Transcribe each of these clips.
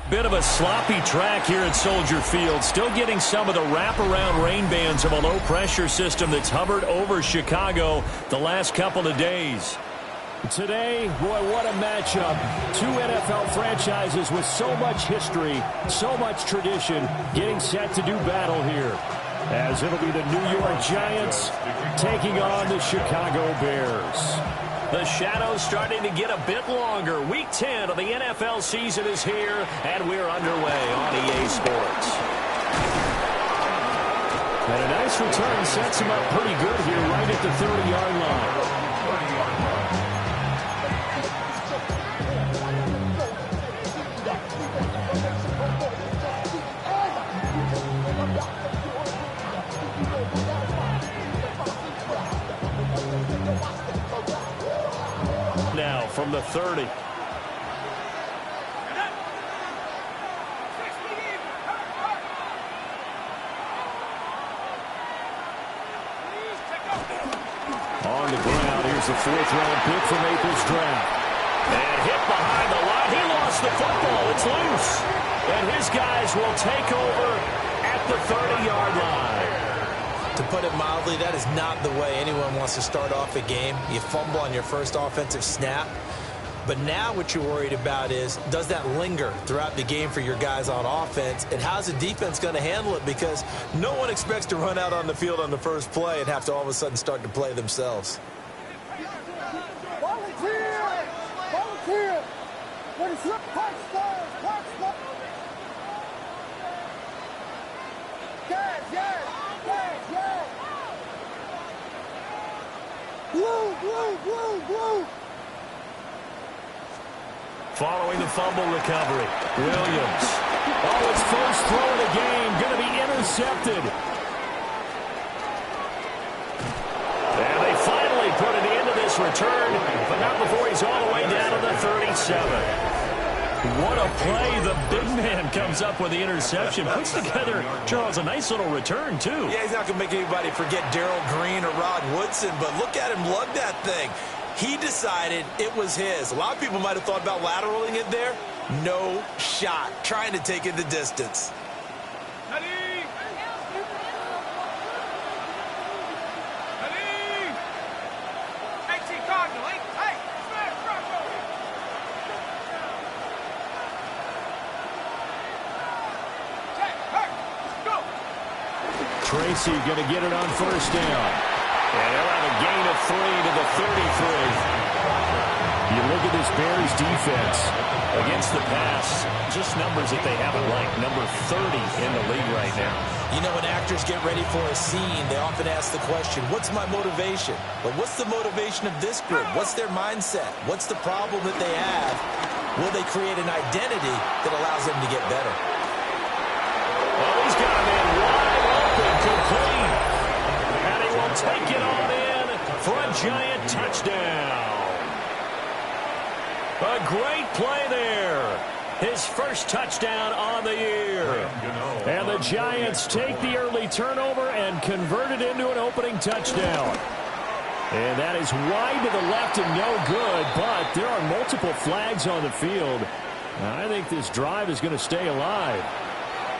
Bit of a sloppy track here at Soldier Field. Still getting some of the wraparound rain bands of a low-pressure system that's hovered over Chicago the last couple of days. Today, boy, what a matchup. Two NFL franchises with so much history, so much tradition, getting set to do battle here. As it'll be the New York Giants taking on the Chicago Bears. The shadow's starting to get a bit longer. Week 10 of the NFL season is here, and we're underway on EA Sports. And a nice return sets him up pretty good here right at the 30-yard line. Now from the 30. On the ground, here's the fourth-round pick from April's draft. And hit behind the line. He lost the football. It's loose. And his guys will take over at the 30-yard line. To put it mildly, that is not the way anyone wants to start off a game. You fumble on your first offensive snap. But now what you're worried about is, does that linger throughout the game for your guys on offense? And how's the defense going to handle it? Because no one expects to run out on the field on the first play and have to all of a sudden start to play themselves. Volunteer! Volunteer! What is your touchdown? Touchdown! Yes, yes! Yes, yes! Blue, blue, blue, blue! Following the fumble recovery, Williams. Oh, his first throw of the game, going to be intercepted. And they finally put an end to this return, but not before he's all the way down to the 37. What a play. The big man comes up with the interception. Puts together, Charles, a nice little return, too. Yeah, he's not going to make anybody forget Darrell Green or Rod Woodson, but look at him lug that thing. He decided it was his. A lot of people might have thought about lateraling it there. No shot. Trying to take it the distance. Tracy going to get it on first down. And they'll have a gain of 3 to the 33. You look at this Bears defense against the pass, just numbers that they haven't liked. Number 30 in the league right now. You know, when actors get ready for a scene, they often ask the question, what's my motivation? But what's the motivation of this group? What's their mindset? What's the problem that they have? Will they create an identity that allows them to get better? Well, he's got him in wide open, complete. And he will take it on in for a Giant touchdown. A great play there. His first touchdown on the year. And the Giants take the early turnover and convert it into an opening touchdown. And that is wide to the left and no good, but there are multiple flags on the field. I think this drive is going to stay alive.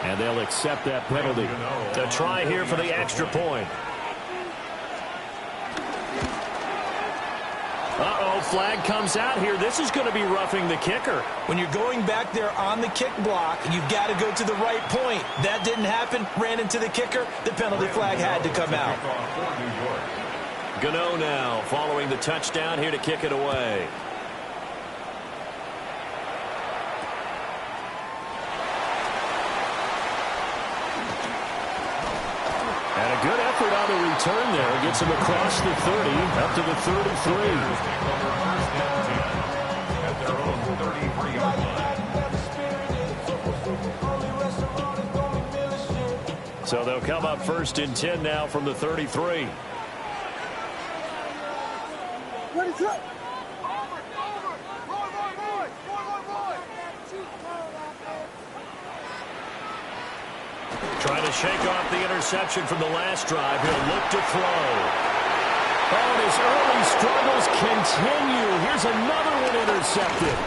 And they'll accept that penalty. A try here for the extra point. Uh-oh, flag comes out here. This is going to be roughing the kicker. When you're going back there on the kick block, you've got to go to the right point. That didn't happen. Ran into the kicker. The penalty flag had to come out. Gano now following the touchdown here to kick it away. And a good effort on the return there. Gets him across the 30, up to the 33. So they'll come up first and 10 now from the 33. What is up? Trying to shake off the interception from the last drive. He'll look to throw. Oh, and his early struggles continue. Here's another one intercepted.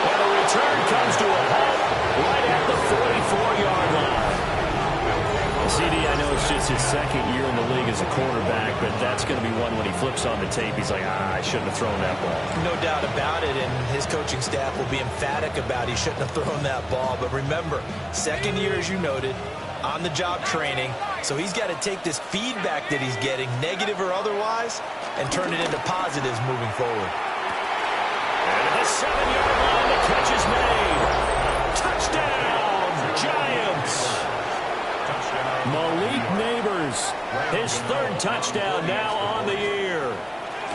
And the return comes to a halt right at the 44-yard line. CD, I know it's just his second year in the league as a quarterback, but that's going to be one when he flips on the tape. He's like, I shouldn't have thrown that ball. No doubt about it, and his coaching staff will be emphatic about he shouldn't have thrown that ball. But remember, second year, as you noted, on-the-job training, so he's got to take this feedback that he's getting, negative or otherwise, and turn it into positives moving forward. And at the 7-yard line, the catch is made. Touchdown, Giants! Malik Neighbors, his third touchdown now on the year.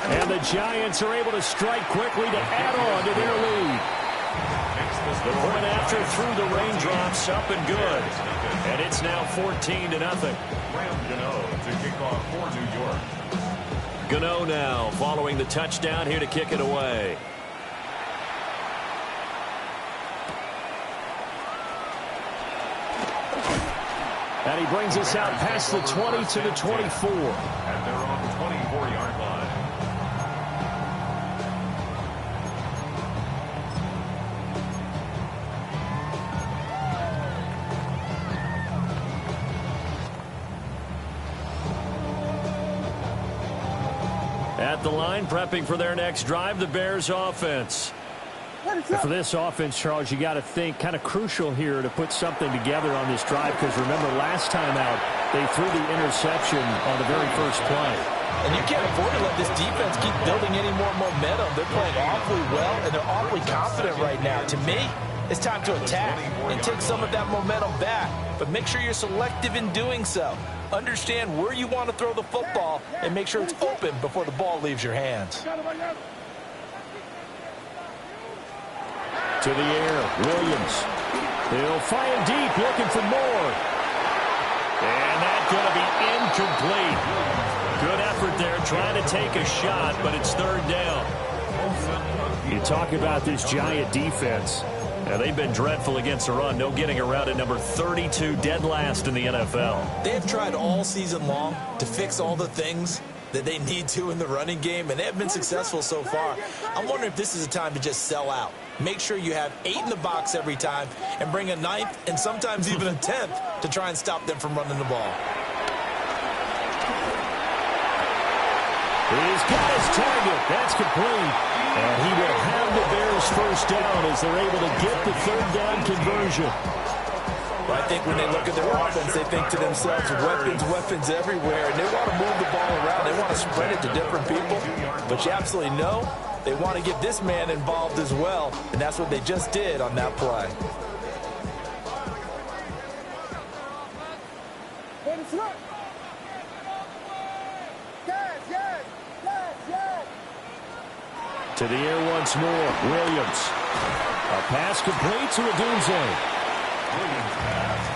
And the Giants are able to strike quickly to add on to their lead. The point after through the raindrops, up and good. And it's now 14-0. Graham Gano to kick off for New York. Gano now following the touchdown here to kick it away. And he brings us out past the 20 to the 24. At their own 24-yard line. At the line, prepping for their next drive, the Bears offense. For this offense, Charles, you got to think kind of crucial here to put something together on this drive, because remember last time out they threw the interception on the very first play. And you can't afford to let this defense keep building any more momentum. They're playing awfully well, and they're awfully confident right now. To me, it's time to attack and take some of that momentum back. But make sure you're selective in doing so. Understand where you want to throw the football and make sure it's open before the ball leaves your hands. To the air, Williams. He'll fire deep, looking for more. And that's going to be incomplete. Good effort there, trying to take a shot, but it's third down. You talk about this Giant defense. Now, they've been dreadful against the run. No getting around at number 32, dead last in the NFL. They have tried all season long to fix all the things that they need to in the running game, and they have been successful so far. I'm wondering if this is a time to just sell out. Make sure you have 8 in the box every time and bring a 9th and sometimes even a 10th to try and stop them from running the ball. He's got his target. That's complete. And he will have the Bears first down as they're able to get the third down conversion. I think when they look at their offense, they think to themselves, weapons everywhere, and they want to move the ball around. They want to spread it to different people. But you absolutely know they want to get this man involved as well, and that's what they just did on that play. To the air once more, Williams. A pass complete to Odunze.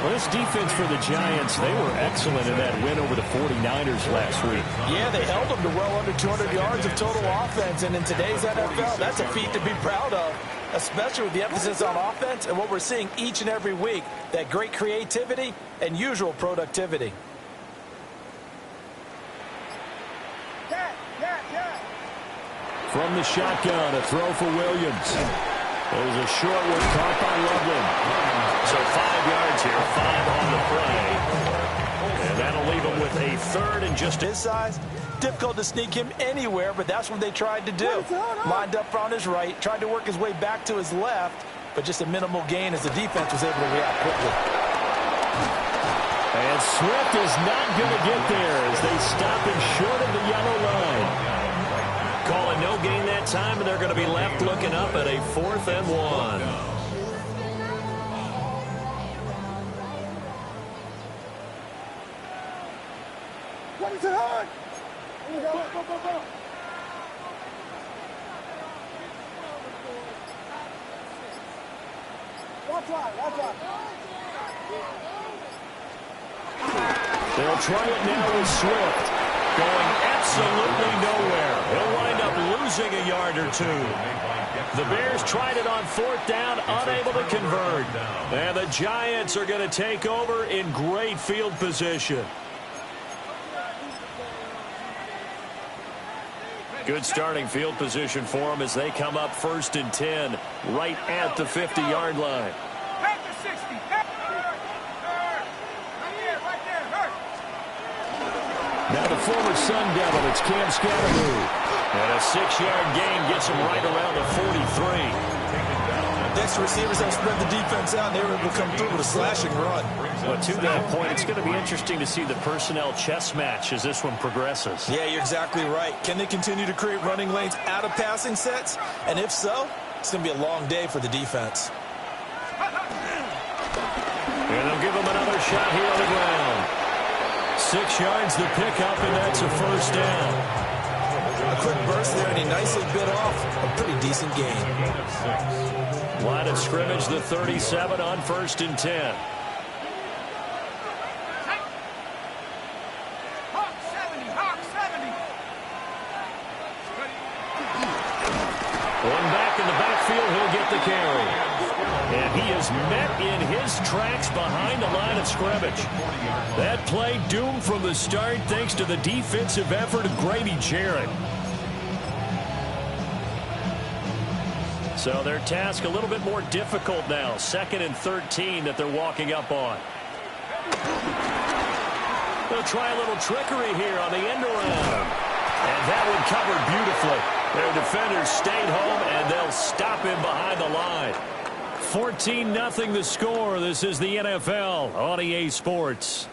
Well, this defense for the Giants, they were excellent in that win over the 49ers last week. Yeah, they held them to well under 200 yards of total offense, and in today's NFL, that's a feat to be proud of, especially with the emphasis on offense and what we're seeing each and every week, that great creativity and usual productivity. From the shotgun, a throw for Williams. There's a short one caught by Loveland. So 5 yards here, 5 on the play. And that'll leave him with a third and just his size. Difficult to sneak him anywhere, but that's what they tried to do. Lined up on his right, tried to work his way back to his left, but just a minimal gain as the defense was able to react quickly. And Swift is not going to get there as they stop him short of the yellow line. Calling no gain that time, and they're going to be left looking up at a 4th and 1. What is it on? Go. Watch out. They'll try it now with Swift. Going absolutely nowhere. He'll wind up losing losing a yard or two. The Bears tried it on 4th down, unable to convert. And the Giants are going to take over in great field position. Good starting field position for them as they come up 1st and 10, right at the 50-yard line. Now the former Sun Devil, it's Cam Scatteroo. And a 6-yard gain gets him right around the 43. The extra receivers have spread the defense out, and they were able to come through with a slashing run. But to that point, it's going to be interesting to see the personnel chess match as this one progresses. Yeah, you're exactly right. Can they continue to create running lanes out of passing sets? And if so, it's going to be a long day for the defense. And they'll give him another shot here on the ground. 6 yards the pickup, and that's a 1st down. A quick burst there, and he nicely bit off a pretty decent gain. Line of scrimmage, the 37 on 1st and 10. One back in the backfield, he'll get the carry. And he is met in his tracks behind the line of scrimmage. That play doomed from the start thanks to the defensive effort of Grady Jarrett. So their task a little bit more difficult now. 2nd and 13 that they're walking up on. They'll try a little trickery here on the end around. And that one covered beautifully. Their defenders stayed home, and they'll stop him behind the line. 14-0 the score. This is the NFL on EA Sports.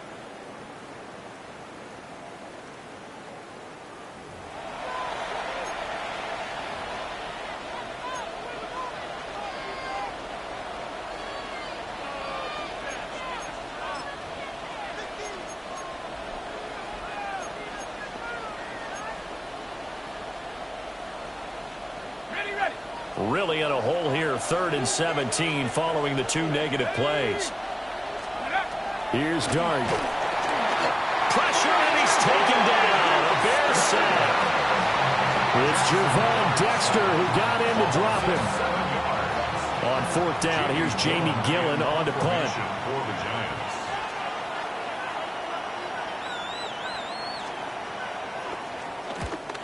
Really in a hole here, 3rd and 17 following the 2 negative plays. Here's Dart. Pressure, and he's taken down. A Bears sack. It's Gervon Dexter who got in to drop him. On 4th down, here's Jamie Gillen on to punt.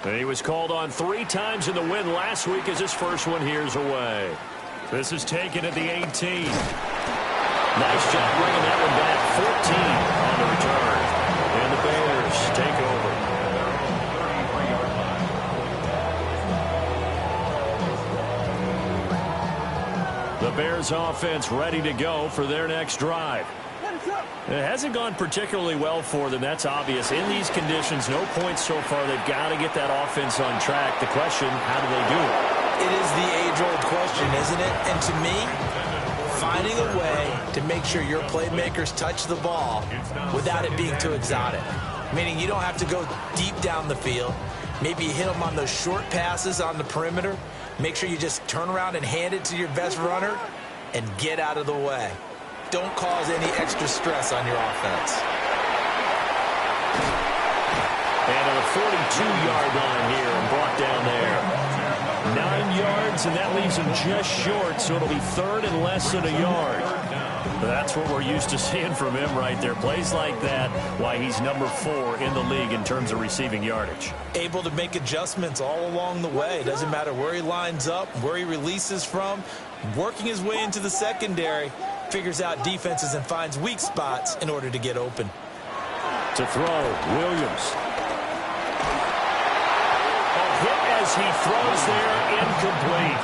And he was called on 3 times in the win last week as his first one here's away. This is taken at the 18. Nice job bringing that one back. 14 on the return. And the Bears take over. The Bears offense ready to go for their next drive. It hasn't gone particularly well for them. That's obvious. In these conditions, no points so far. They've got to get that offense on track. The question, how do they do it? It is the age-old question, isn't it? And to me, finding a way to make sure your playmakers touch the ball without it being too exotic. Meaning you don't have to go deep down the field. Maybe you hit them on those short passes on the perimeter. Make sure you just turn around and hand it to your best runner and get out of the way. Don't cause any extra stress on your offense. And on the 42-yard line here and brought down there. 9 yards, and that leaves him just short, so it'll be 3rd and less than a yard. That's what we're used to seeing from him right there. Plays like that, why he's number 4 in the league in terms of receiving yardage. Able to make adjustments all along the way. Doesn't matter where he lines up, where he releases from. Working his way into the secondary, figures out defenses and finds weak spots in order to get open. To throw, Williams. A hit as he throws there, incomplete.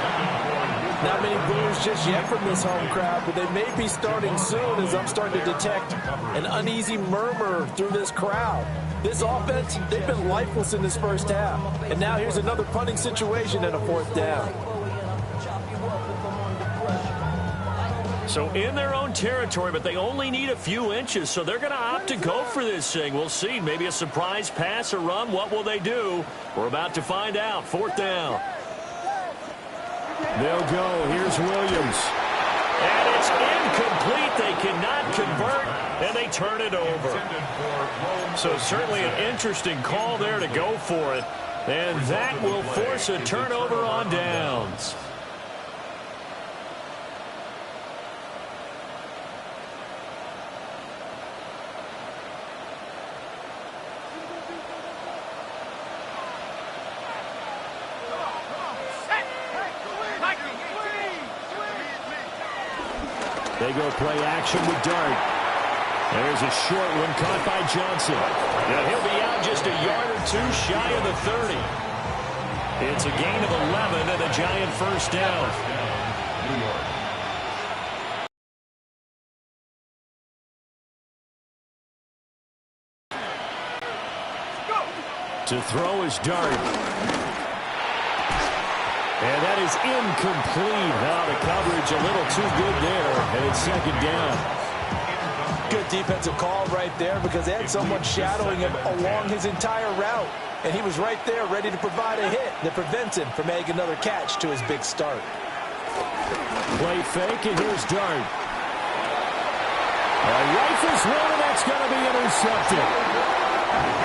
Not many boos just yet from this home crowd, but they may be starting soon as I'm starting to detect an uneasy murmur through this crowd. This offense, they've been lifeless in this first half. And now here's another punting situation and a 4th down. So in their own territory, but they only need a few inches, so they're going to opt to go for this thing. We'll see. Maybe a surprise pass or run. What will they do? We're about to find out. 4th down. They'll go. Here's Williams. And it's incomplete. They cannot convert, and they turn it over. So certainly an interesting call there to go for it. And that will force a turnover on downs. They go play action with Dart. There's a short one caught by Johnson. Now he'll be out just a yard or two shy of the 30. It's a gain of 11 and a Giant first down. New York. To throw is Dart. And that is incomplete. Now the coverage a little too good there, and it's second down. Good defensive call right there because they had someone shadowing him along his entire route. And he was right there ready to provide a hit that prevents him from making another catch to his big start. Play fake, and here's Dart. Rifles one, and that's going to be intercepted.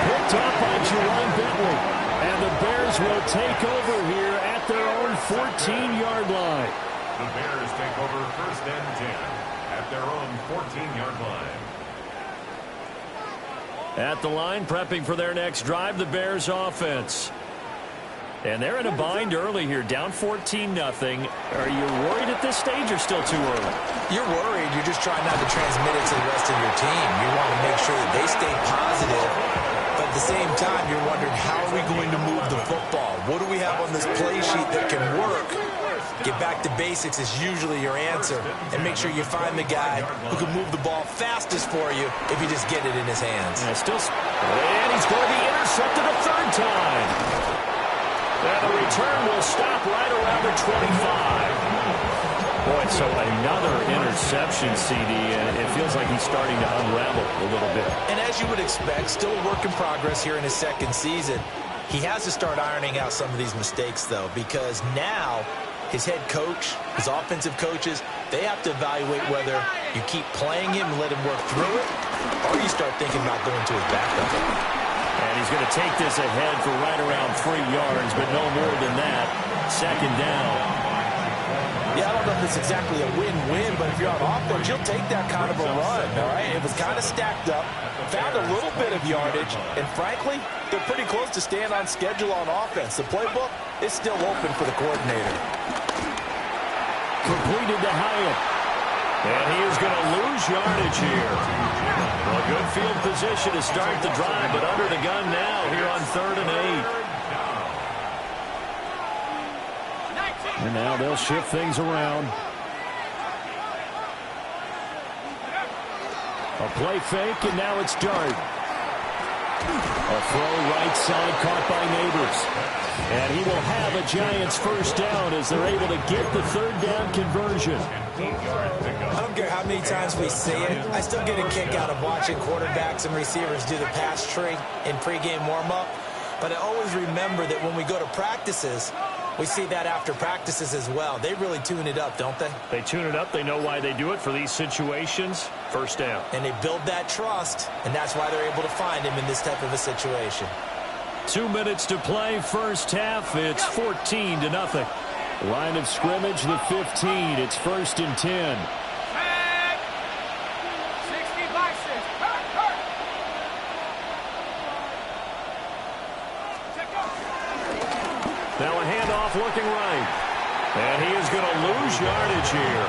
Picked up by Jerome Bentley. And the Bears will take over here at their own 14-yard line. The Bears take over first and 10 at their own 14-yard line. At the line, prepping for their next drive, the Bears offense. And they're in a bind early here, down 14-0. Are you worried at this stage or still too early? You're worried. You're just trying not to transmit it to the rest of your team. You want to make sure that they stay positive. But at the same time, you're wondering, how are we going to move the football? What do we have on this play sheet that can work? Get back to basics is usually your answer. And make sure you find the guy who can move the ball fastest for you if you just get it in his hands. And he's going to be intercepted a third time. And the return will stop right around the 25. Boy, so another interception, CD, and it feels like he's starting to unravel a little bit. And as you would expect, still a work in progress here in his second season. He has to start ironing out some of these mistakes, though, because now his head coach, his offensive coaches, they have to evaluate whether you keep playing him and let him work through it, or you start thinking about going to his backup. And he's going to take this ahead for right around 3 yards, but no more than that. Second down. Yeah, I don't know if it's exactly a win-win, but if you're on offense, you'll take that kind of a run, all right? It was kind of stacked up, found a little bit of yardage, and frankly, they're pretty close to staying on schedule on offense. The playbook is still open for the coordinator. Completed to Hyatt. And he is going to lose yardage here. Well, good field position to start the drive, but under the gun now here on 3rd and 8. And now they'll shift things around. A play fake, and now it's Dart. A throw right side caught by Neighbors. And he will have a Giants first down as they're able to get the 3rd down conversion. I don't care how many times we see it. I still get a kick out of watching quarterbacks and receivers do the pass tree in pregame warm-up. But I always remember that when we go to practices, we see that after practices as well. They really tune it up, don't they? They tune it up. They know why they do it for these situations. First down. And they build that trust, and that's why they're able to find him in this type of a situation. 2 minutes to play, first half. It's 14-0. Line of scrimmage, the 15. It's 1st and 10. Now a handoff looking right. And he is going to lose yardage here.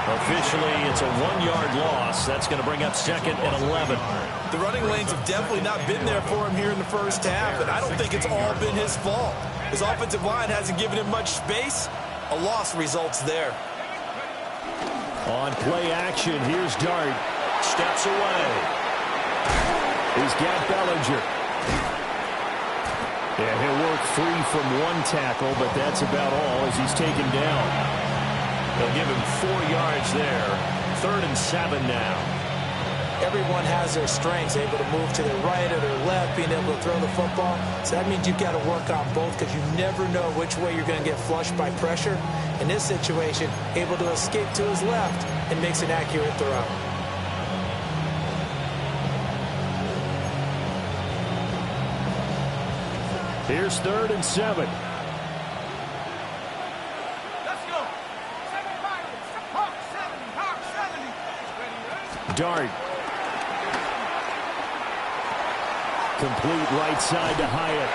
Officially, it's a 1-yard loss. That's going to bring up 2nd and 11. The running lanes have definitely not been there for him here in the first half, and I don't think it's all been his fault. His offensive line hasn't given him much space. A loss results there. On play action, here's Dart. Steps away. He's got Bellinger. Yeah, he'll work free from one tackle, but that's about all as he's taken down. They'll give him 4 yards there. 3rd and 7 now. Everyone has their strengths, able to move to their right or their left, being able to throw the football. So that means you've got to work on both because you never know which way you're going to get flushed by pressure. In this situation, able to escape to his left and makes an accurate throw. Here's 3rd and 7. Let's go. 75. Hawk 70. Hawk 70. Dart. Complete right side to Hyatt.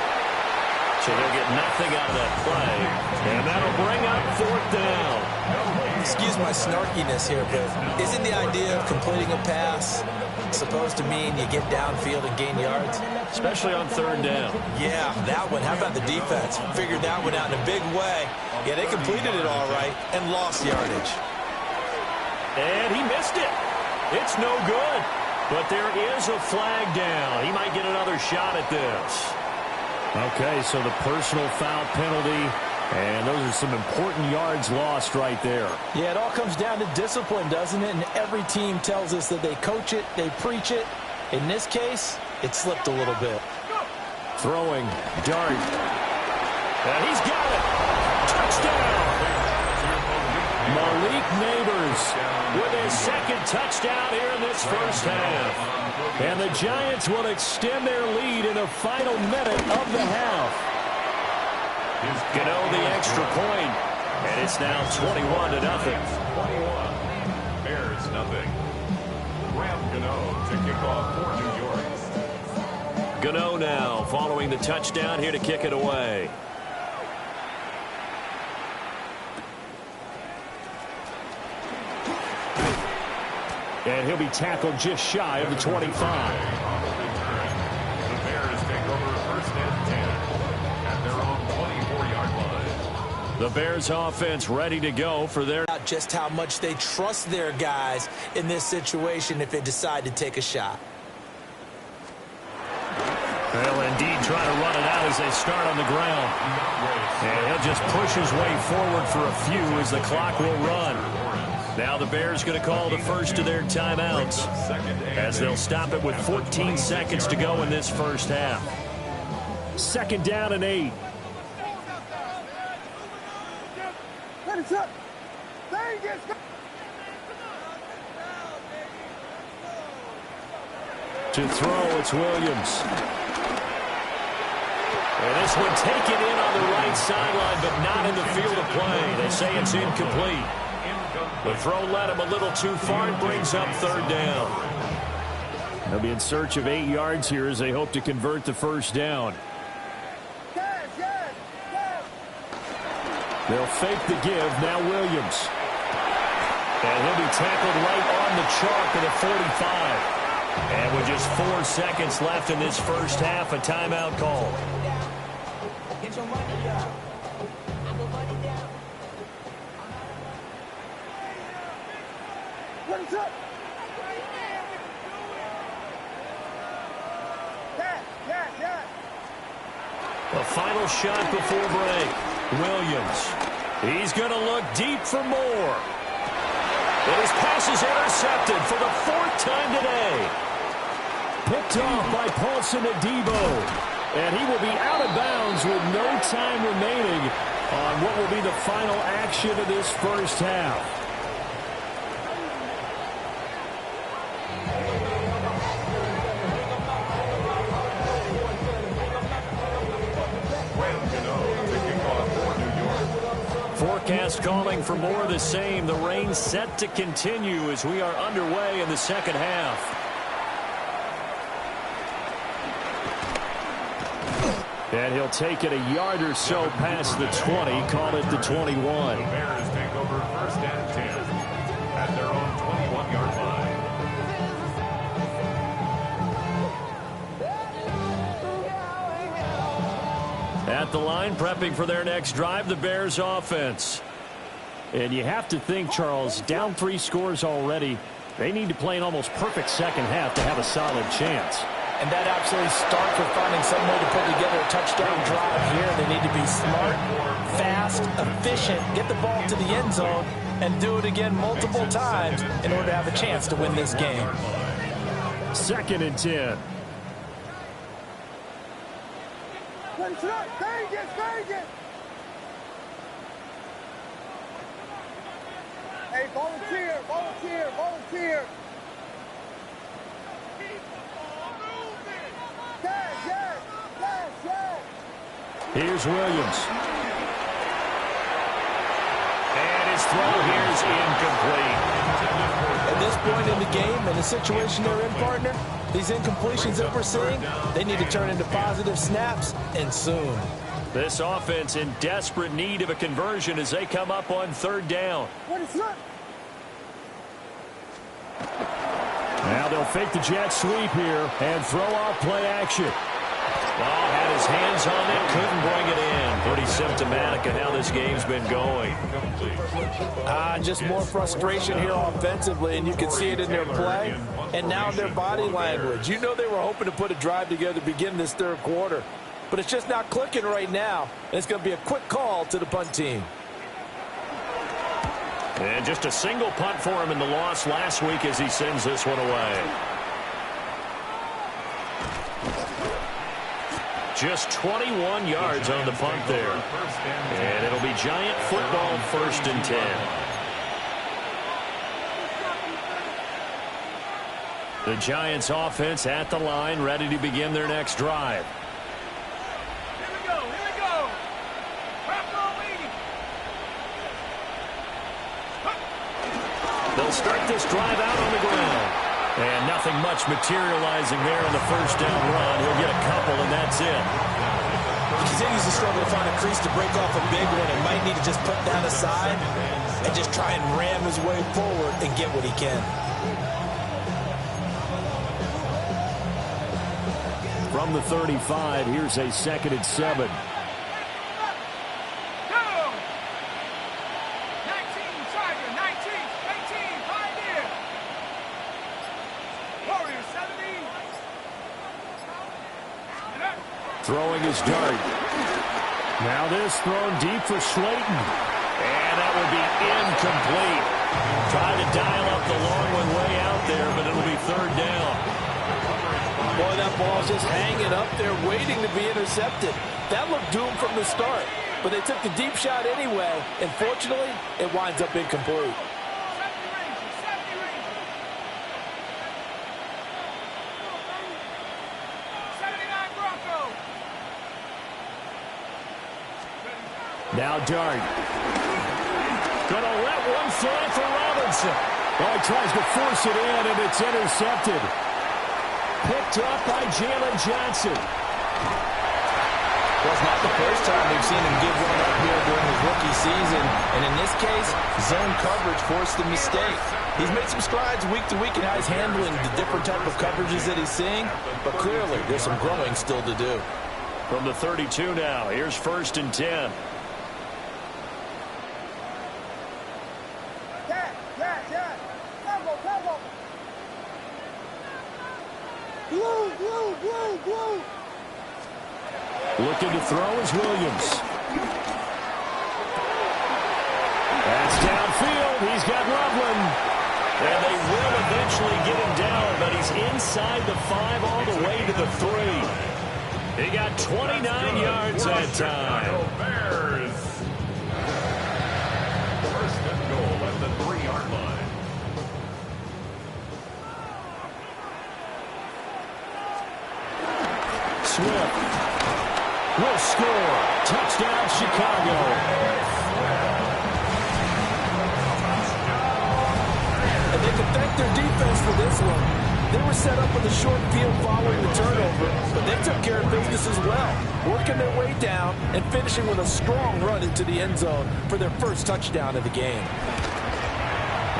So they'll get nothing out of that play. And that'll bring up 4th down. Excuse my snarkiness here, but isn't the idea of completing a pass supposed to mean you get downfield and gain yards? Especially on 3rd down. Yeah, that one. How about the defense? Figured that one out in a big way. Yeah, they completed it all right and lost yardage. And he missed it. It's no good. But there is a flag down. He might get another shot at this. Okay, so the personal foul penalty, and those are some important yards lost right there. Yeah, it all comes down to discipline, doesn't it? And every team tells us that they coach it, they preach it. In this case, it slipped a little bit. Throwing, Dart. And he's got it. Touchdown. Malik Neighbors with his 2nd touchdown here in this first half. And the Giants will extend their lead in the final minute of the half. Gano the extra point, and it's now 21-0. 21. Bears nothing. Graham Gano to kick off for New York. Gano now following the touchdown here to kick it away. And he'll be tackled just shy of the 25. The Bears take over 1st and 10 at their own 24-yard line. The Bears offense ready to go for their... Just how much they trust their guys in this situation if they decide to take a shot. They'll indeed try to run it out as they start on the ground. And he'll just push his way forward for a few as the clock will run. Now the Bears going to call the first of their timeouts as they'll stop it with 14 seconds to go in this first half. 2nd down and 8. To throw, it's Williams. And this one taken in on the right sideline, but not in the field of play. They say it's incomplete. The throw led him a little too far and brings up 3rd down. They'll be in search of 8 yards here as they hope to convert the first down. They'll fake the give. Now Williams. And he'll be tackled right on the chalk at the 45. And with just 4 seconds left in this first half, a timeout called. Get your money down. What is up? The final shot before break. Williams. He's going to look deep for more. And his pass is intercepted for the 4th time today. Picked off by Paulson Adebo. And he will be out of bounds with no time remaining on what will be the final action of this first half. Forecast calling for more of the same. The rain set to continue as we are underway in the second half. And he'll take it a yard or so past the 20, call it the 21. The Bears take over 1st and 10 at their own 21-yard line. At the line, prepping for their next drive, the Bears offense. And you have to think, Charles, down 3 scores already. They need to play an almost perfect second half to have a solid chance. And that absolutely starts with finding some way to put together a touchdown drive here. They need to be smart, fast, efficient, get the ball to the end zone, and do it again multiple times in order to have a chance to win this game. 2nd and 10. Vegas! Hey, volunteer! Yes! Here's Williams. And his throw here is incomplete. At this point in the game, and the situation they're in, partner, these incompletions that we're seeing, they need to turn into positive snaps, and soon. This offense in desperate need of a conversion as they come up on third down. Now they'll fake the jet sweep here and throw off play action. Ball had his hands on it, couldn't bring it in. Pretty symptomatic of how this game's been going. Just more frustration here offensively, and you can see it in their play and now in their body language. You know they were hoping to put a drive together to begin this third quarter, but it's just not clicking right now, and it's going to be a quick call to the punt team. And just a single punt for him in the loss last week as he sends this one away. Just 21 yards on the punt there. And it'll be Giant football, 1st and 10. The Giants offense at the line, ready to begin their next drive. They'll start this drive out on the ground. And nothing much materializing there on the first down run. He'll get a couple, and that's it. He continues to struggle to find a crease to break off a big one and might need to just put that aside and just try and ram his way forward and get what he can. From the 35, here's a 2nd and 7. Throwing his dart. Now this thrown deep for Slayton. And that will be incomplete. Trying to dial up the long one way out there, but it'll be 3rd down. Boy, that ball's just hanging up there waiting to be intercepted. That looked doomed from the start, but they took the deep shot anyway, and fortunately, it winds up incomplete. Now Dart. Gonna let one fly for Robinson. Oh, he tries to force it in, and it's intercepted. Picked up by Jalen Johnson. Well, it's not the first time we've seen him give one up here during his rookie season. And in this case, zone coverage forced the mistake. He's made some strides week to week in how he's handling the different type of coverages that he's seeing. But clearly, there's some growing still to do. From the 32 now, here's 1st and 10. Looking to throw is Williams. That's downfield. He's got Loveland. And they will eventually get him down, but he's inside the 5 all the way to the 3. He got 29 yards that time. Bears. 1st and goal at the 3-yard line. Swift will score. Touchdown, Chicago. And they can thank their defense for this one. They were set up with a short field following the turnover, but they took care of business as well, working their way down and finishing with a strong run into the end zone for their first touchdown of the game.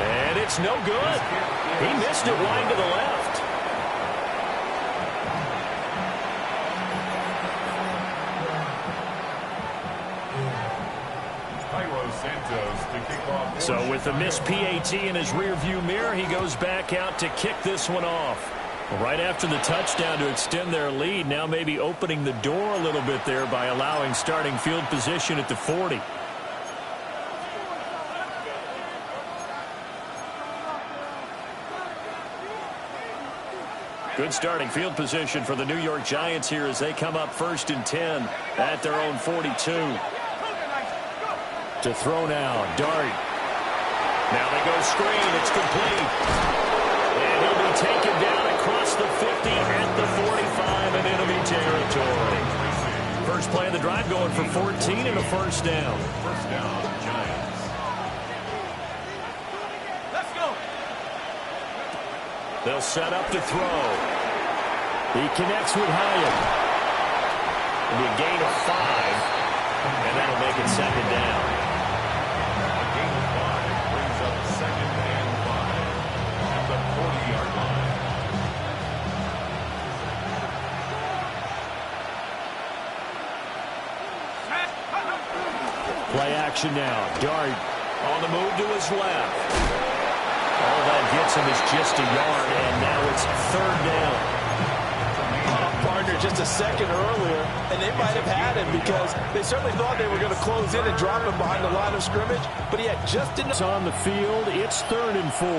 And it's no good. He missed it wide to the left. So with the missed PAT in his rearview mirror, he goes back out to kick this one off. Right after the touchdown to extend their lead, now maybe opening the door a little bit there by allowing starting field position at the 40. Good starting field position for the New York Giants here as they come up 1st and 10 at their own 42. To throw now, Dart. Now they go screen. It's complete. And he'll be taken down across the 50 at the 45, and it'll be territory. First play of the drive going for 14 and a first down. First down, Giants. Let's go. They'll set up to throw. He connects with Hyatt. It'll be a gain of 5, and that'll make it second down. A gain of 5 brings up second and 5 at the 40-yard line. Play action now. Dart on the move to his left. All that gets him is just a yard, and now it's third down. Partner just a second earlier, and they might have had him because they certainly thought they were going to close in and drop him behind the line of scrimmage, but he had just enough. It's on the field. It's 3rd and 4.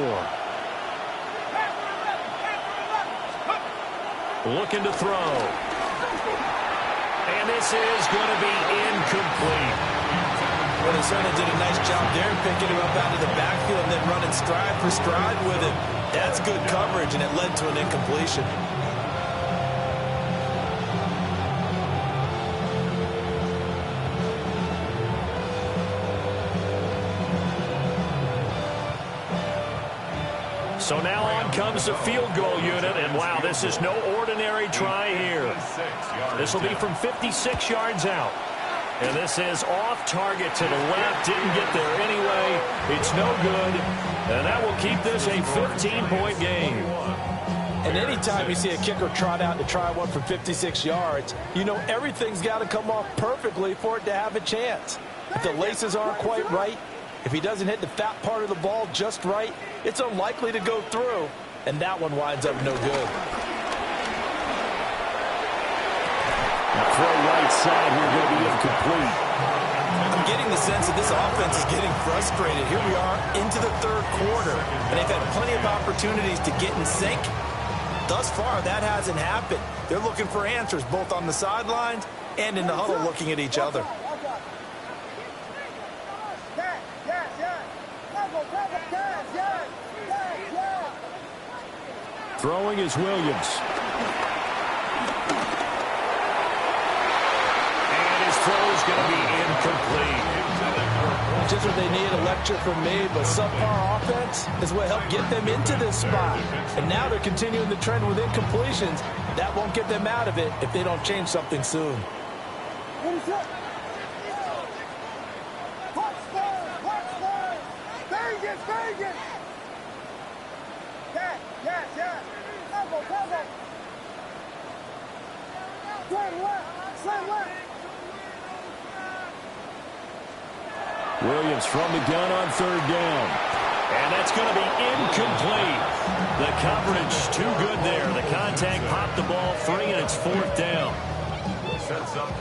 Looking to throw. And this is going to be incomplete. Well, they certainly did a nice job there, picking him up out of the backfield and then running stride for stride with him. That's good coverage, and it led to an incompletion. So now on comes the field goal unit, and wow, this is no ordinary try here. This will be from 56 yards out. And this is off target to the left. Didn't get there anyway. It's no good. And that will keep this a 15-point game. And anytime you see a kicker trot out to try one from 56 yards, you know everything's got to come off perfectly for it to have a chance. If the laces aren't quite right, if he doesn't hit the fat part of the ball just right, it's unlikely to go through. And that one winds up no good. Throw right side here going to be incomplete. I'm getting the sense that this offense is getting frustrated. Here we are into the third quarter, and they've had plenty of opportunities to get in sync. Thus far, that hasn't happened. They're looking for answers both on the sidelines and in the huddle looking at each other. Throwing is Williams. Throw is going to be incomplete. Just what they need, a lecture from me, but subpar offense is what helped get them into this spot. And now they're continuing the trend with incompletions. That won't get them out of it if they don't change something soon. Vegas! Yes! Cover! Slam left! Williams from the gun on 3rd down. And that's going to be incomplete. The coverage too good there. The contact popped the ball free, and it's 4th down.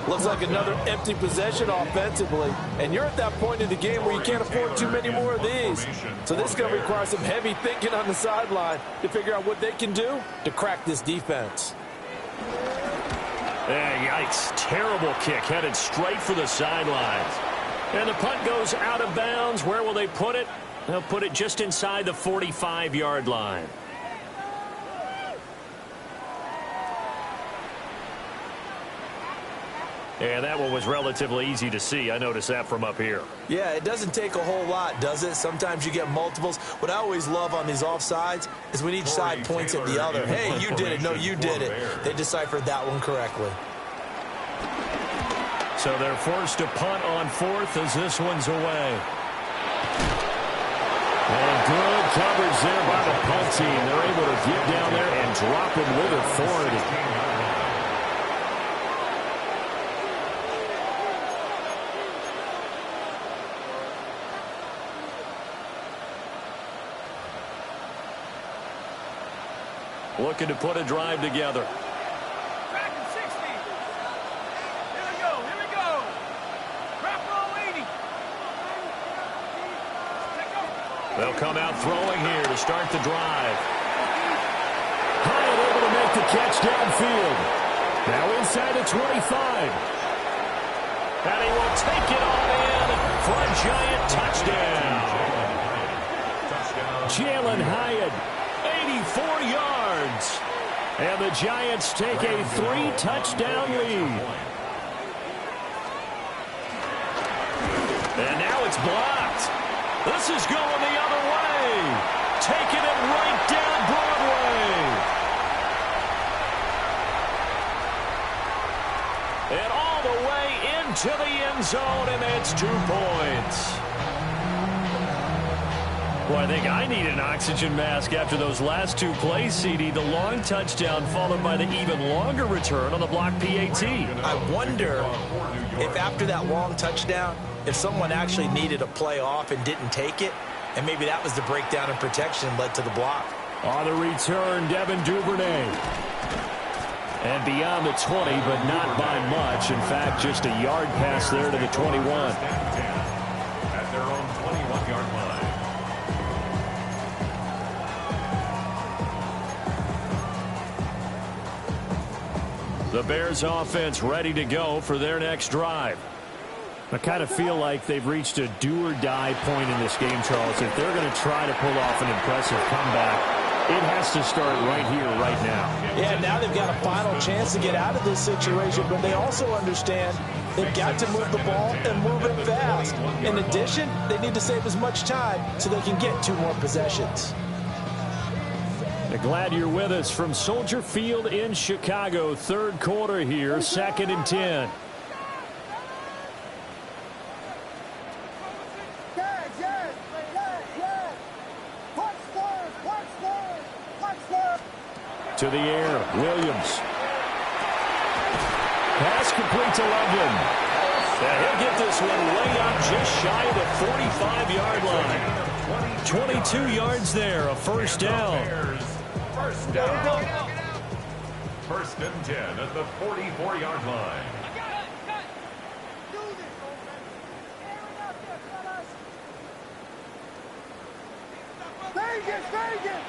Looks like another empty possession offensively. And you're at that point in the game where you can't afford too many more of these. So this is going to require some heavy thinking on the sideline to figure out what they can do to crack this defense. Yikes. Terrible kick headed straight for the sidelines. And the punt goes out of bounds. Where will they put it? They'll put it just inside the 45-yard line. And that one was relatively easy to see. I noticed that from up here. Yeah, it doesn't take a whole lot, does it? Sometimes you get multiples. What I always love on these offsides is when each side points at the other. Hey, you did it. No, you did it. They deciphered that one correctly. So they're forced to punt on 4th as this one's away. And good coverage there by the punt team. They're able to get down there and drop him with authority. Looking to put a drive together. They'll come out throwing here to start the drive. Hyatt able to make the catch downfield. Now inside the 25. And he will take it on in for a Giant touchdown. Jalen Hyatt, 84 yards. And the Giants take a 3-touchdown lead. It's blocked. This is going the other way. Taking it right down Broadway. And all the way into the end zone, and it's 2 points. Well, I think I need an oxygen mask after those last 2 plays, CD. The long touchdown followed by the even longer return on the block PAT. I wonder if after that long touchdown, if someone actually needed a play off and didn't take it, and maybe that was the breakdown in protection and led to the block. On the return, Devin Duvernay. And beyond the 20, but not by much. In fact, just a yard pass there to the 21. At their own 21-yard line. The Bears offense ready to go for their next drive. I kind of feel like they've reached a do-or-die point in this game, Charles. If they're going to try to pull off an impressive comeback, it has to start right here, right now. Yeah, now they've got a final chance to get out of this situation, but they also understand they've got to move the ball and move it fast. In addition, they need to save as much time so they can get 2 more possessions. Glad you're with us from Soldier Field in Chicago. Third quarter here, 2nd and 10. To the air, Williams. Pass complete to Loveland. And he'll get this one way up just shy of the 45-yard line. 22 yards there, a first down. First down. 1st and 10 at the 44-yard line. Vegas, Vegas!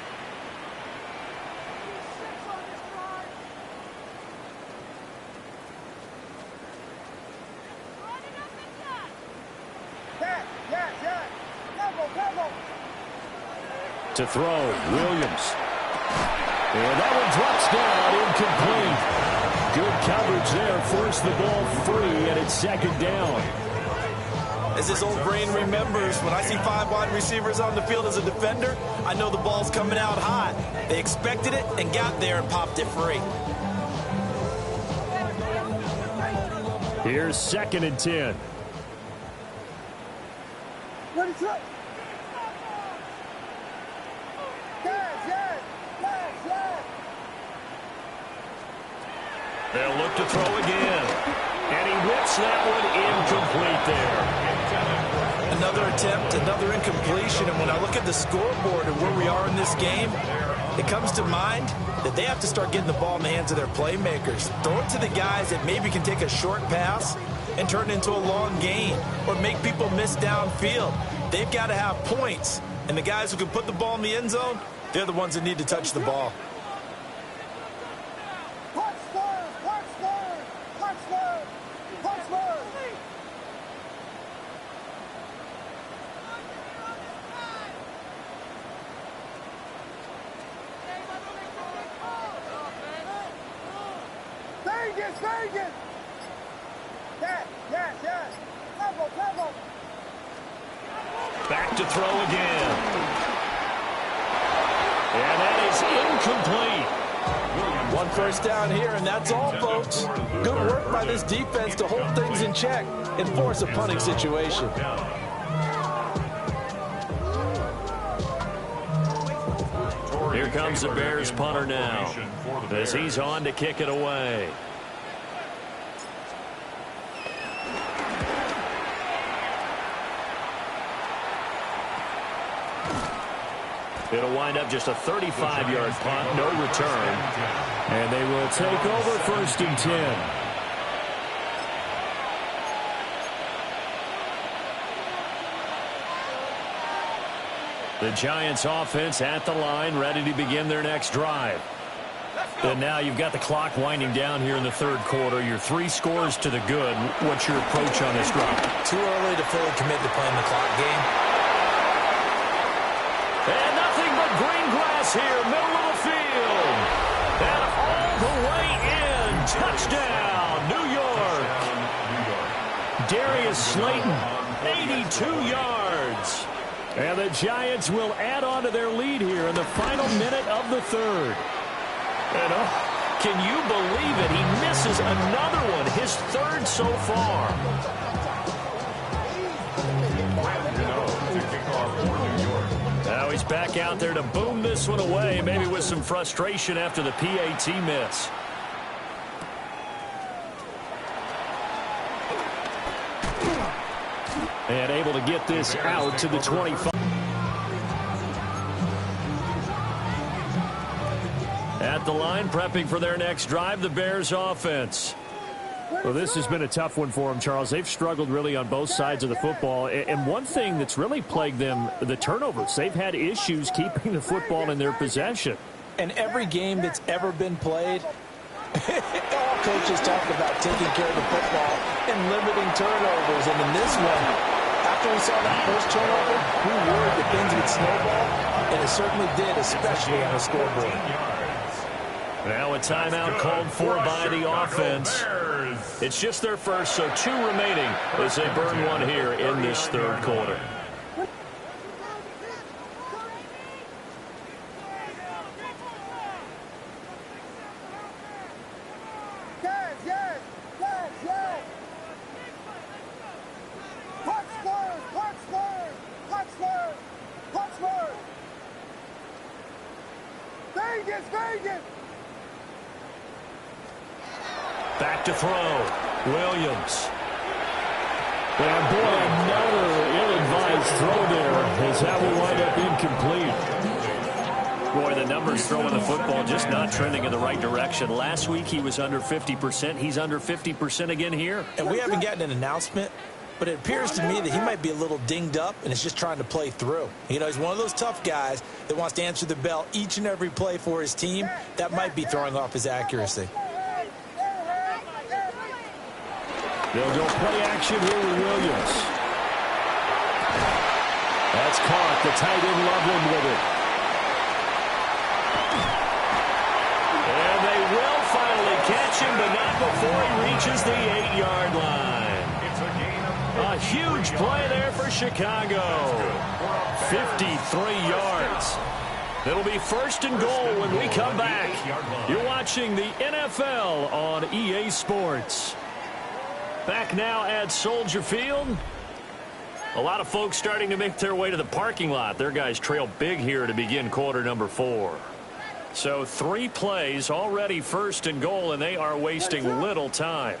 To throw, Williams. And that one drops down, incomplete. Good coverage there, forced the ball free, and it's 2nd down. As this old brain remembers, when I see 5 wide receivers on the field as a defender, I know the ball's coming out hot. They expected it and got there and popped it free. Here's 2nd and 10. Ready, try. They'll look to throw again. And he whips that one incomplete there. Another attempt, another incompletion, and when I look at the scoreboard and where we are in this game, it comes to mind that they have to start getting the ball in the hands of their playmakers. Throw it to the guys that maybe can take a short pass and turn it into a long gain or make people miss downfield. They've got to have points, and the guys who can put the ball in the end zone, they're the ones that need to touch the ball. Vegas! Yes. Temple. Back to throw again. And that is incomplete. 1 first down here, and that's all, folks. Good work by this defense to hold things in check and force a punting situation. Here comes the Bears punter now, as he's on to kick it away. It'll wind up just a 35-yard punt, no return. And they will take over 1st and 10. The Giants offense at the line, ready to begin their next drive. And now you've got the clock winding down here in the 3rd quarter. Your 3 scores to the good. What's your approach on this drive? Too early to fully commit to playing the clock game. And nothing but green grass here, middle of the field. And all the way in. Touchdown, New York. Darius Slayton 82 yards. And the Giants will add on to their lead here in the final minute of the third. And can you believe it? He misses another one, his third so far. Now he's back out there to boom this one away, maybe with some frustration after the PAT miss. And able to get this out to the 25. At the line, prepping for their next drive, the Bears offense. Well, this has been a tough one for them, Charles. They've struggled really on both sides of the football. And one thing that's really plagued them, the turnovers. They've had issues keeping the football in their possession. And every game that's ever been played, all coaches talk about taking care of the football and limiting turnovers. And in this one, after we saw that first turnover, we worried that things would snowball, and it certainly did, especially on the scoreboard. Now a timeout called for by the offense. It's just their first, so 2 remaining as they burn one here in this third quarter. Back to throw. Williams. And boy, another ill-advised throw there as that will wind up incomplete. Boy, the numbers throwing the football just not trending in the right direction. Last week he was under 50%. He's under 50% again here. And we haven't gotten an announcement, but it appears to me that he might be a little dinged up and is just trying to play through. You know, he's one of those tough guys that wants to answer the bell each and every play for his team. That might be throwing off his accuracy. They'll go play action here with Williams. That's caught. The tight end Loveland with it. And they will finally catch him, but not before he reaches the 8-yard line. A huge play there for Chicago. 53 yards. It'll be first and goal when we come back. You're watching the NFL on EA Sports. Back now at Soldier Field. A lot of folks starting to make their way to the parking lot. Their guys trail big here to begin quarter number 4. So 3 plays already first and goal, and they are wasting little time.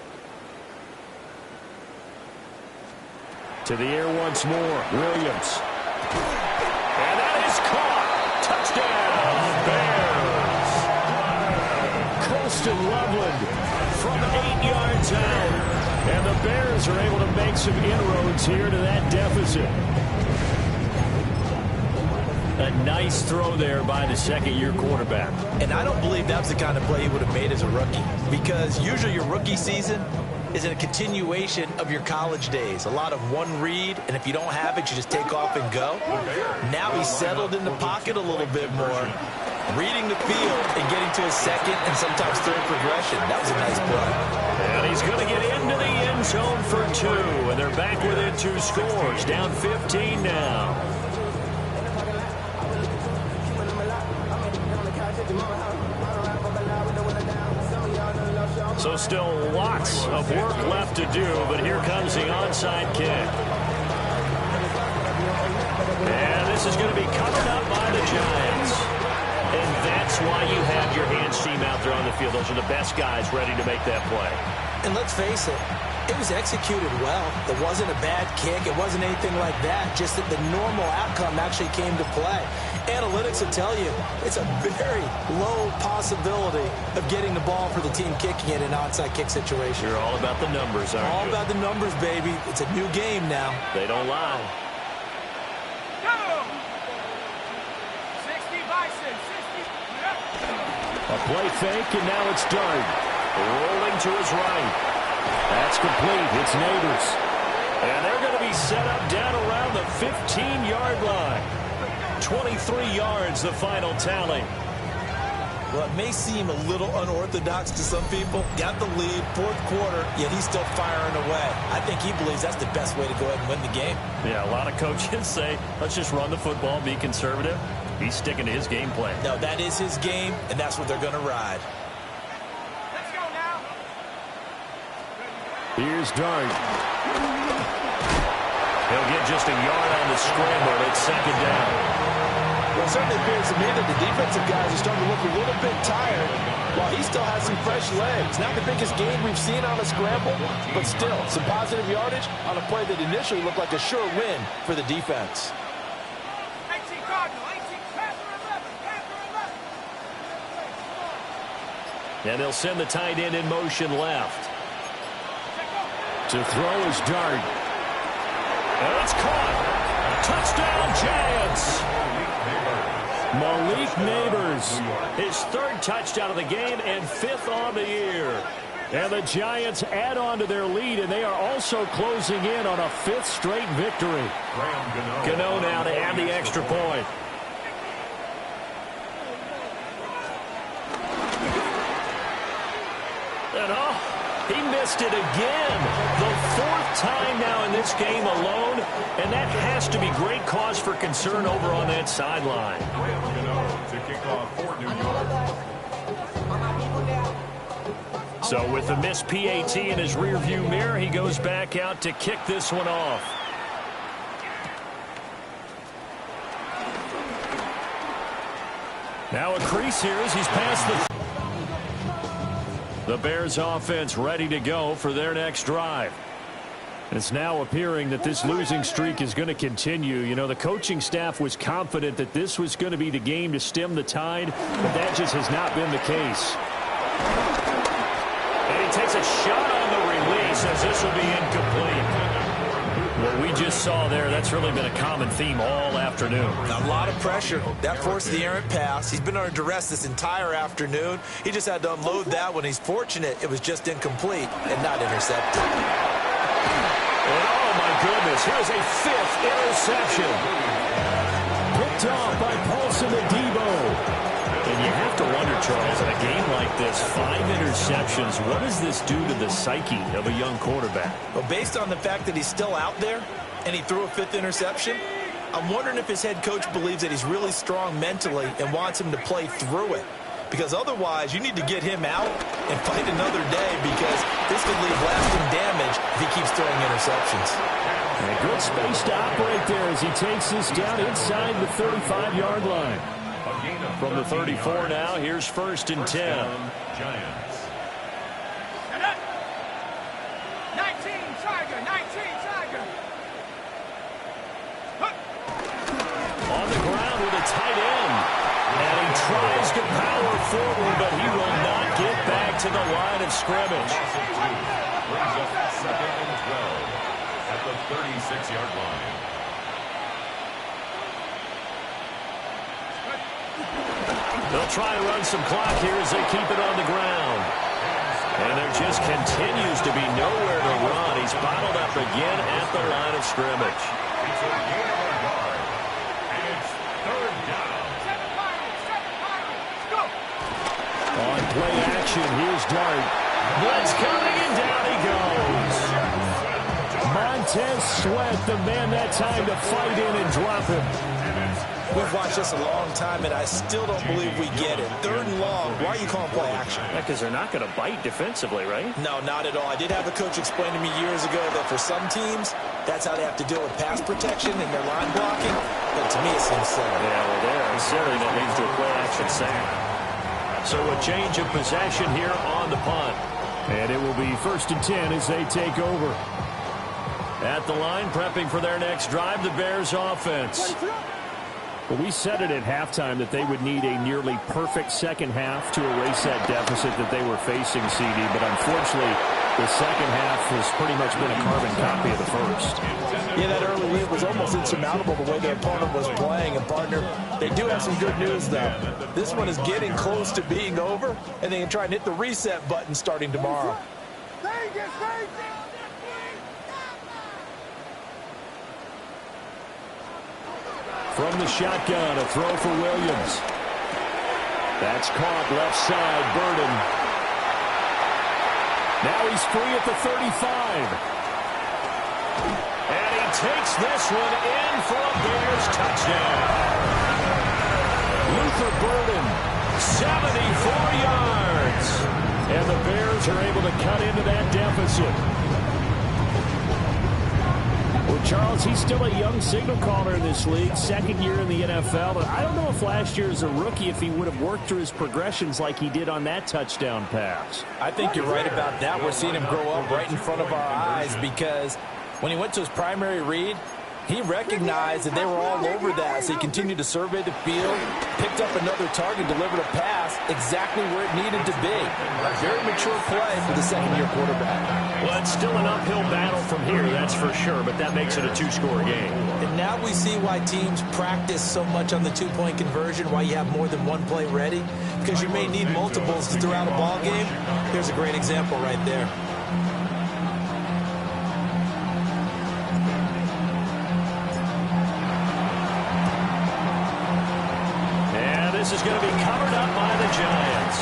To the air once more. Williams. And that is caught. Touchdown, Bears. Colston Loveland from 8 yards out. And the Bears are able to make some inroads here to that deficit. A nice throw there by the second-year quarterback. And I don't believe that was the kind of play he would have made as a rookie, because usually your rookie season is a continuation of your college days. A lot of one read, and if you don't have it, you just take off and go. Now he's settled in the pocket a little bit more, reading the field and getting to his second and sometimes third progression. That was a nice play. And he's going to get into the end zone for 2, and they're back within 2 scores, down 15 now. So still lots of work left to do, but here comes the onside kick. And this is going to be covered up by the Giants. And that's why you have your hands team out there on the field. Those are the best guys ready to make that play. And let's face it, it was executed well. It wasn't a bad kick. It wasn't anything like that. Just that the normal outcome actually came to play. Analytics will tell you it's a very low possibility of getting the ball for the team kicking it in an onside kick situation. You're all about the numbers, aren't you? All about the numbers, baby. It's a new game now. They don't lie. A play fake, and now it's Dart. Rolling to his right. That's complete. It's Neighbors. And they're going to be set up down around the 15-yard line. 23 yards, the final tally. Well, it may seem a little unorthodox to some people. Got the lead, fourth quarter, yet he's still firing away. I think he believes that's the best way to go ahead and win the game. Yeah, a lot of coaches say, let's just run the football, be conservative. He's sticking to his game plan. No, that is his game, and that's what they're going to ride. Let's go now. Here's Dart. He'll get just a yard on the scramble. It's second down. Well, it certainly appears to me that the defensive guys are starting to look a little bit tired while he still has some fresh legs. Not the biggest gain we've seen on a scramble, but still some positive yardage on a play that initially looked like a sure win for the defense. 18 Cardinal, 18, Panther 11, Panther 11. And they'll send the tight end in motion left. To throw is Dart. And it's caught. Touchdown, Giants. Malik Neighbors, his third touchdown of the game and fifth on the year. And the Giants add on to their lead, and they are also closing in on a fifth straight victory. Gano now to add the extra point. And he missed it again. The fourth time now in this game alone, and that has to be great cause for concern over on that sideline. To kick off for New York. So with the missed PAT in his rearview mirror, he goes back out to kick this one off. Now a crease here as he's past the Bears offense ready to go for their next drive. It's now appearing that this losing streak is going to continue. You know, the coaching staff was confident that this was going to be the game to stem the tide, but that just has not been the case. And he takes a shot on the release as this will be incomplete. What we just saw there, that's really been a common theme all afternoon. A lot of pressure. That forced the errant pass. He's been under duress this entire afternoon. He just had to unload that one. He's fortunate it was just incomplete and not intercepted. And oh, my goodness, here's a fifth interception. Picked off by Paulson Adebo. And you have to wonder, Charles, in a game like this, 5 interceptions, what does this do to the psyche of a young quarterback? Well, based on the fact that he's still out there and he threw a fifth interception, I'm wondering if his head coach believes that he's really strong mentally and wants him to play through it. Because otherwise, you need to get him out and fight another day, because this could leave lasting damage if he keeps throwing interceptions. And a good space to operate there as he takes this down inside the 35-yard line. From the 34 now, here's 1st and 10. Giants. 19 Tiger, 19 Tiger. On the ground with a tight end. And he tries to power forward, but he will not get back to the line of scrimmage. Brings up 2nd and 12 at the 36-yard line. They'll try and run some clock here as they keep it on the ground. And there just continues to be nowhere to run. He's bottled up again at the line of scrimmage. It's a gain of a yard. And it's 3rd down. 7 Pirates, 7 Pirates. Go. On play action, here's Dart. Blitz coming, and down he goes. Montez Sweat, the man that time to fight in and drop him. We've watched this a long time, and I still don't believe we get it. 3rd and long. Why are you calling play action? Because they're not going to bite defensively, right? No, not at all. I did have a coach explain to me years ago that for some teams, that's how they have to deal with pass protection and their line blocking. But to me, it seems silly. Yeah, well, there, silly, that leads to a play action sack. So a change of possession here on the punt. And it will be 1st and 10 as they take over. At the line, prepping for their next drive, the Bears offense. Well, we said it at halftime that they would need a nearly perfect second half to erase that deficit that they were facing, CD. But unfortunately, the second half has pretty much been a carbon copy of the first. Yeah, that early lead was almost insurmountable the way the opponent was playing. And, partner, they do have some good news, though. This one is getting close to being over, and they can try and hit the reset button starting tomorrow. Vegas, Vegas. From the shotgun, a throw for Williams. That's caught left side, Burden. Now he's free at the 35. And he takes this one in for a Bears touchdown. Luther Burden, 74 yards. And the Bears are able to cut into that deficit. Well, Charles, he's still a young signal caller in this league, second year in the NFL. But I don't know if last year as a rookie, if he would have worked through his progressions like he did on that touchdown pass. I think you're right about that. We're seeing him grow up right in front of our eyes because when he went to his primary read, he recognized that they were all over that, so he continued to survey the field, picked up another target, delivered a pass exactly where it needed to be. A very mature play for the second-year quarterback. Well, it's still an uphill battle from here, that's for sure, but that makes it a two-score game. And now we see why teams practice so much on the two-point conversion, why you have more than one play ready, because you may need multiples throughout a ball game. Here's a great example right there. This is going to be covered up by the Giants.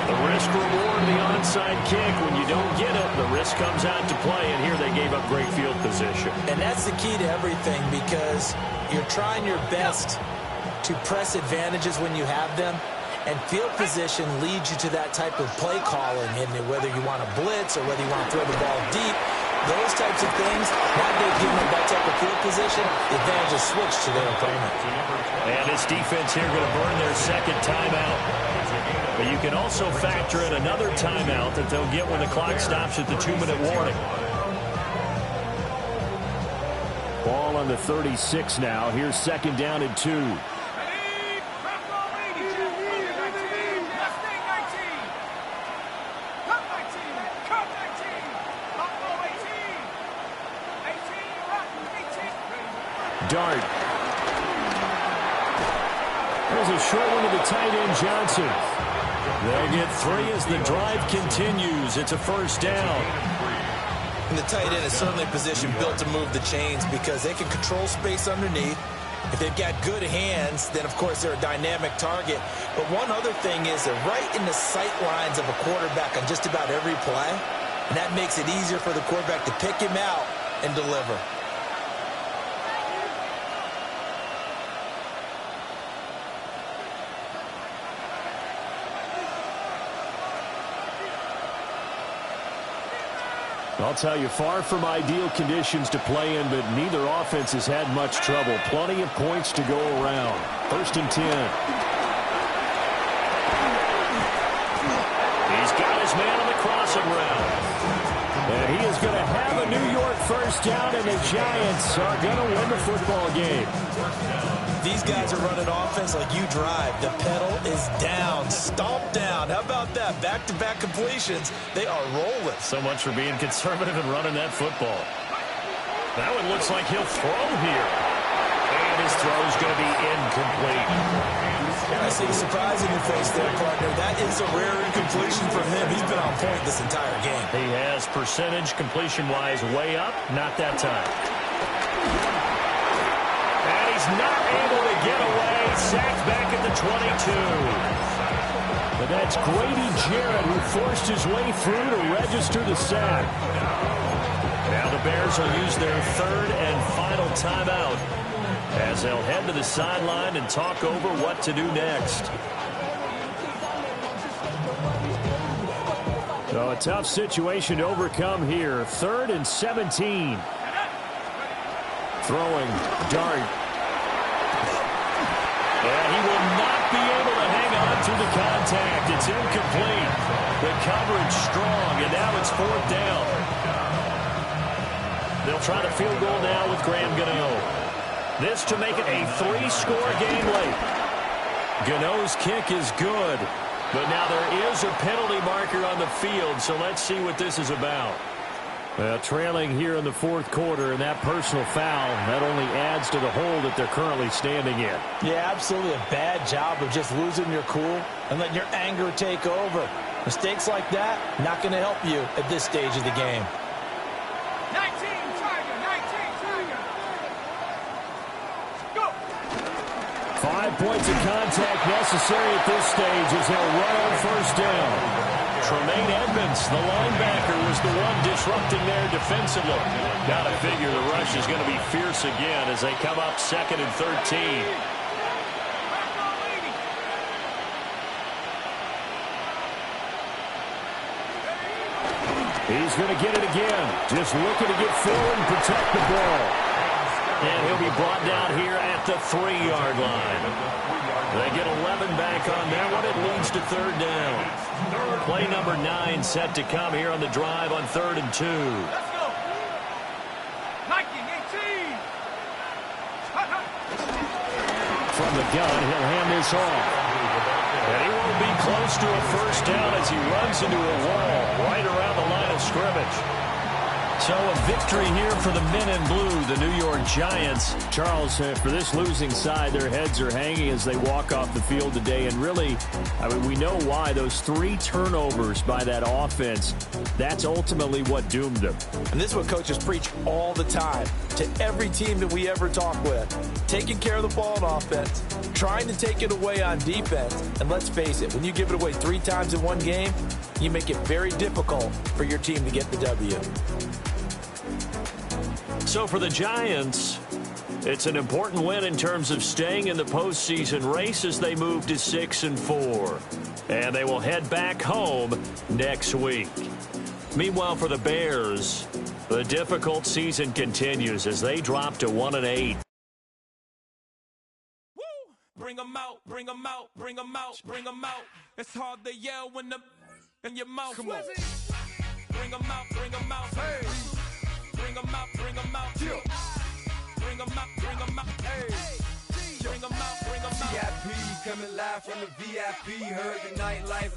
The risk reward of the onside kick. When you don't get it, the risk comes out to play, and here they gave up great field position. And that's the key to everything because you're trying your best to press advantages when you have them, and field position leads you to that type of play calling, and whether you want to blitz or whether you want to throw the ball deep, those types of things, now they've given them that type of field position, the advantage is switched to their opponent. And this defense here going to burn their second timeout. But you can also factor in another timeout that they'll get when the clock stops at the 2-minute warning. Ball on the 36 now. Here's second down and 2. Dart. There's a short one to the tight end, Johnson. They'll get 3 as the drive continues. It's a first down. And the tight end is certainly a position built to move the chains because they can control space underneath. If they've got good hands, then, of course, they're a dynamic target. But one other thing is they're right in the sight lines of a quarterback on just about every play. And that makes it easier for the quarterback to pick him out and deliver. I'll tell you, far from ideal conditions to play in, but neither offense has had much trouble. Plenty of points to go around. First and 10. He's got his man on the crossing route. And he is going to have a New York first down, and the Giants are going to win the football game. These guys are running offense like you drive. The pedal is down, stomp down. How about that? Back-to-back completions. They are rolling. So much for being conservative and running that football. That one looks like he'll throw here. And his throw is going to be incomplete. I see the surprise in your face there, partner. That is a rare incompletion from him. He's been on point this entire game. He has percentage completion-wise way up. Not that time. He's not able to get away. Sacked back at the 22. But that's Grady Jarrett who forced his way through to register the sack. Now the Bears will use their third and final timeout as they'll head to the sideline and talk over what to do next. So a tough situation to overcome here. 3rd and 17. Throwing, Dart. And he will not be able to hang on through the contact. It's incomplete. The coverage strong, and now it's 4th down. They'll try the field goal now with Graham Gano. This to make it a 3-score game late. Gano's kick is good, but now there is a penalty marker on the field, so let's see what this is about. Trailing here in the 4th quarter, and that personal foul, that only adds to the hole that they're currently standing in. Yeah, absolutely a bad job of just losing your cool and letting your anger take over. Mistakes like that, not going to help you at this stage of the game. 19 Tiger, 19 Tiger. Go. points of contact necessary at this stage as they'll run on first down. Tremaine Edmonds, the linebacker, was the one disrupting there defensively. Got to figure the rush is going to be fierce again as they come up 2nd and 13. He's going to get it again. Just looking to get forward and protect the ball. And he'll be brought down here at the 3-yard line. They get 11 back on that one. It leads to 3rd down. Play number 9 set to come here on the drive on 3rd and 2. Let's go. Nike 18. From the gun, he'll hand this off. And he won't be close to a first down as he runs into a wall right around the line of scrimmage. So a victory here for the men in blue, the New York Giants. Charles, for this losing side, their heads are hanging as they walk off the field today. And really, I mean, we know why. Those 3 turnovers by that offense, that's ultimately what doomed them. And this is what coaches preach all the time to every team that we ever talk with. Taking care of the ball on offense, trying to take it away on defense. And let's face it, when you give it away 3 times in one game, you make it very difficult for your team to get the W. So for the Giants, it's an important win in terms of staying in the postseason race as they move to 6 and 4. And they will head back home next week. Meanwhile, for the Bears, the difficult season continues as they drop to 1 and 8. Bring them out, bring them out, bring them out, bring them out. It's hard to yell when the in your mouth. Come on. Bring them out, bring them out. Hey. Bring them out, bring them out. Bring them out, bring them out. Hey. Bring them out, bring them out. VIP coming live from the VIP. Heard the nightlife.